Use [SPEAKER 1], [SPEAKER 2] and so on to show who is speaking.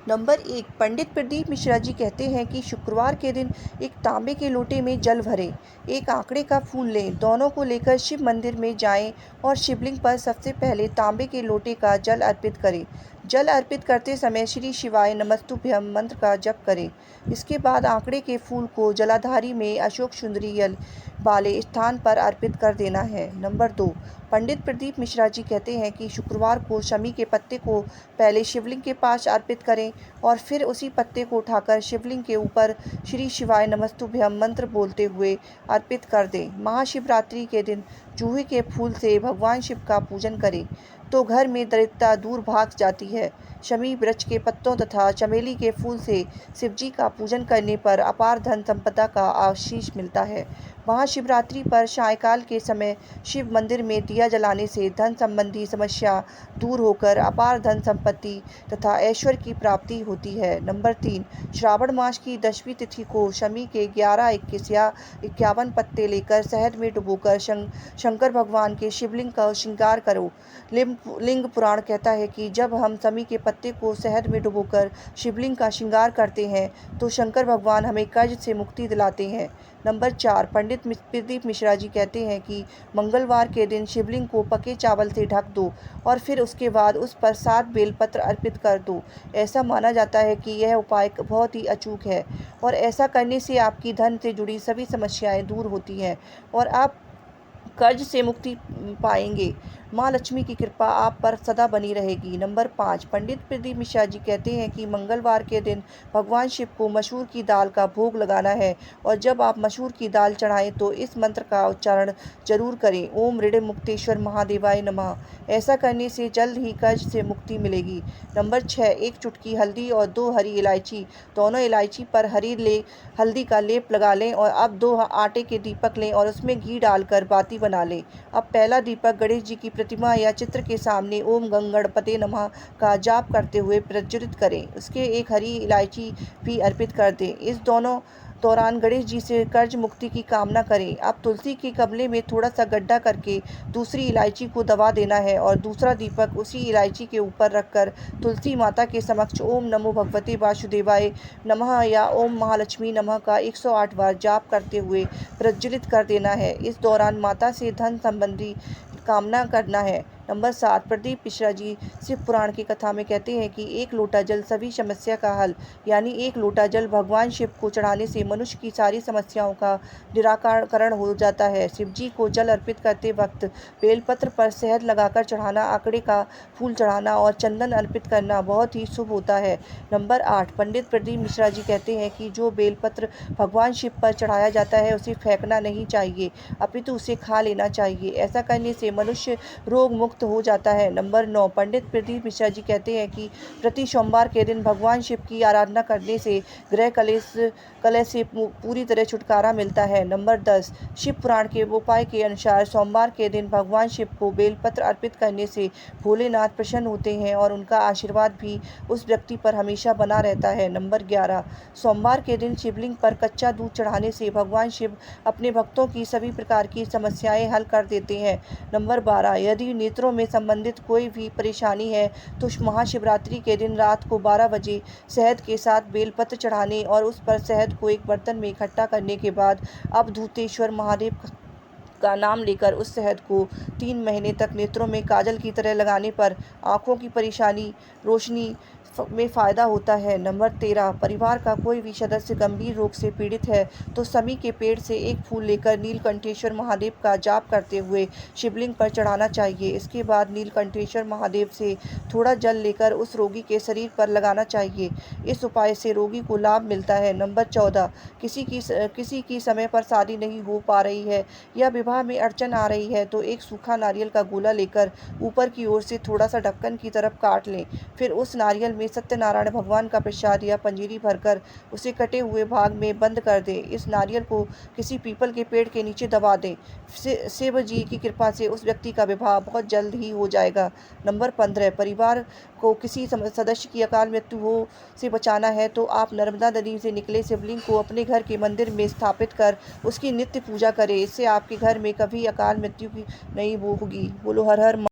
[SPEAKER 1] Number 1, पंडित प्रदीप मिश्रा जी कहते हैं कि शुक्रवार के दिन एक तांबे के लोटे में जल भरें, एक आंकड़े का फूल लें, दोनों को लेकर शिव मंदिर में जाएं और शिवलिंग पर सबसे पहले तांबे के लोटे का जल अर्पित करें। जल अर्पित करते समय श्री शिवाय नमस्तुभ्यम मंत्र का जप करें। इसके बाद आंकड़े के फूल को जलाधारी में अशोक सुंदरियल वाले स्थान पर अर्पित कर देना है। नंबर 2, पंडित प्रदीप मिश्रा जी कहते हैं कि शुक्रवार को शमी के पत्ते को पहले शिवलिंग के पास अर्पित करें और फिर उसी पत्ते को उठाकर शिवलिंग के ऊपर श्री शिवाय नमस्तुभ्यम मंत्र बोलते हुए अर्पित कर दें। महाशिवरात्रि के दिन जूही के फूल से भगवान शिव का पूजन करें तो घर में दरिद्रता दूर भाग जाती है। शमी वृक्ष के पत्तों तथा चमेली के फूल से शिवजी का पूजन करने पर अपार धन संपदा का आशीष मिलता है। महाशिवरात्रि पर सायंकाल के समय शिव मंदिर में दिया जलाने से धन संबंधी समस्या दूर होकर अपार धन संपत्ति तथा ऐश्वर्य की प्राप्ति होती है। नंबर 3, श्रावण मास की 10वीं तिथि को शमी के 11, 21 या 51 पत्ते लेकर शहद में डुबोकर शंकर भगवान के शिवलिंग का श्रृंगार करो। लिंग पुराण कहता है कि जब हम शमी के पत्ते को शहद में डुबोकर शिवलिंग का श्रृंगार करते हैं तो शंकर भगवान हमें कर्ज से मुक्ति दिलाते हैं। नंबर 4, पंडित प्रदीप मिश्रा जी कहते हैं कि मंगलवार के दिन शिवलिंग को पके चावल से ढक दो और फिर उसके बाद उस पर 7 बेलपत्र अर्पित कर दो। ऐसा माना जाता है कि यह उपाय बहुत ही अचूक है और ऐसा करने से आपकी धन से जुड़ी सभी समस्याएं दूर होती हैं और आप कर्ज से मुक्ति पाएंगे। माँ लक्ष्मी की कृपा आप पर सदा बनी रहेगी। नंबर 5, पंडित प्रदीप मिश्रा जी कहते हैं कि मंगलवार के दिन भगवान शिव को मसूर की दाल का भोग लगाना है और जब आप मसूर की दाल चढ़ाएं तो इस मंत्र का उच्चारण जरूर करें, ओम ऋण मुक्तेश्वर महादेवाय नमः। ऐसा करने से जल्द ही कर्ज से मुक्ति मिलेगी। नंबर 6, एक चुटकी हल्दी और 2 हरी इलायची, दोनों इलायची पर हल्दी का लेप लगा लें और अब 2 आटे के दीपक लें और उसमें घी डालकर बाती बना लें। अब पहला दीपक गणेश जी की प्रतिमा या चित्र के सामने ओम गंगणपते नमः का जाप करते हुए प्रज्वलित करें। उसके एक हरी इलायची भी अर्पित कर दें। इस दोनों दौरान गणेश जी से कर्ज मुक्ति की कामना करें। अब तुलसी के गमले में थोड़ा सा गड्ढा करके दूसरी इलायची को दबा देना है और दूसरा दीपक उसी इलायची के ऊपर रखकर तुलसी माता के समक्ष ओम नमो भगवते वासुदेवाय नमः या ओम महालक्ष्मी नमः का 108 बार जाप करते हुए प्रज्वलित कर देना है। इस दौरान माता से धन संबंधी कामना करना है। नंबर 7, प्रदीप मिश्रा जी शिव पुराण की कथा में कहते हैं कि एक लोटा जल सभी समस्या का हल, यानी एक लोटा जल भगवान शिव को चढ़ाने से मनुष्य की सारी समस्याओं का निराकरण हो जाता है। शिव जी को जल अर्पित करते वक्त बेलपत्र पर शहद लगाकर चढ़ाना, आंकड़े का फूल चढ़ाना और चंदन अर्पित करना बहुत ही शुभ होता है। नंबर 8, पंडित प्रदीप मिश्रा जी कहते हैं कि जो बेलपत्र भगवान शिव पर चढ़ाया जाता है उसे फेंकना नहीं चाहिए, अपितु उसे खा लेना चाहिए। ऐसा करने से मनुष्य रोग मुक्त हो जाता है। नंबर 9, पंडित प्रदीप मिश्रा जी कहते हैं कि प्रति सोमवार के दिन भगवान शिव की आराधना करने से ग्रह कलेश से पूरी तरह छुटकारा मिलता है। नंबर 10, शिव पुराण के उपाय के अनुसार सोमवार के दिन भगवान शिव को बेलपत्र अर्पित करने से भोलेनाथ प्रसन्न होते हैं और उनका आशीर्वाद भी उस व्यक्ति पर हमेशा बना रहता है। नंबर 11, सोमवार के दिन शिवलिंग पर कच्चा दूध चढ़ाने से भगवान शिव अपने भक्तों की सभी प्रकार की समस्याएं हल कर देते हैं। नंबर 12, यदि नेत्रों में संबंधित कोई भी परेशानी है तो महाशिवरात्रि के दिन रात को 12 बजे शहद के साथ बेलपत्र चढ़ाने और उस पर शहद को एक बर्तन में इकट्ठा करने के बाद अवधूतेश्वर महादेव का नाम लेकर उस शहद को 3 महीने तक नेत्रों में काजल की तरह लगाने पर आँखों की परेशानी रोशनी में फ़ायदा होता है। नंबर 13, परिवार का कोई भी सदस्य गंभीर रोग से पीड़ित है तो समी के पेड़ से एक फूल लेकर नीलकंठेश्वर महादेव का जाप करते हुए शिवलिंग पर चढ़ाना चाहिए। इसके बाद नीलकंठेश्वर महादेव से थोड़ा जल लेकर उस रोगी के शरीर पर लगाना चाहिए। इस उपाय से रोगी को लाभ मिलता है। नंबर 14, किसी की समय पर शादी नहीं हो पा रही है या विवाह में अड़चन आ रही है तो एक सूखा नारियल का गोला लेकर ऊपर की ओर से थोड़ा सा ढक्कन की तरफ काट लें। फिर उस नारियल में सत्यनारायण भगवान का प्रसाद या पंजीरी भरकर उसे कटे हुए भाग में बंद कर दें। इस नारियल को किसी पीपल के पेड़ के नीचे दबा दें। शिव जी की कृपा से उस व्यक्ति का विवाह बहुत जल्द ही हो जाएगा। नंबर 15, परिवार को किसी सदस्य की अकाल मृत्यु हो से बचाना है तो आप नर्मदा नदी से निकले शिवलिंग को अपने घर के मंदिर में स्थापित कर उसकी नित्य पूजा करें। इससे आपके घर में कभी अकाल मृत्यु की नहीं होगी। बोलो हर हर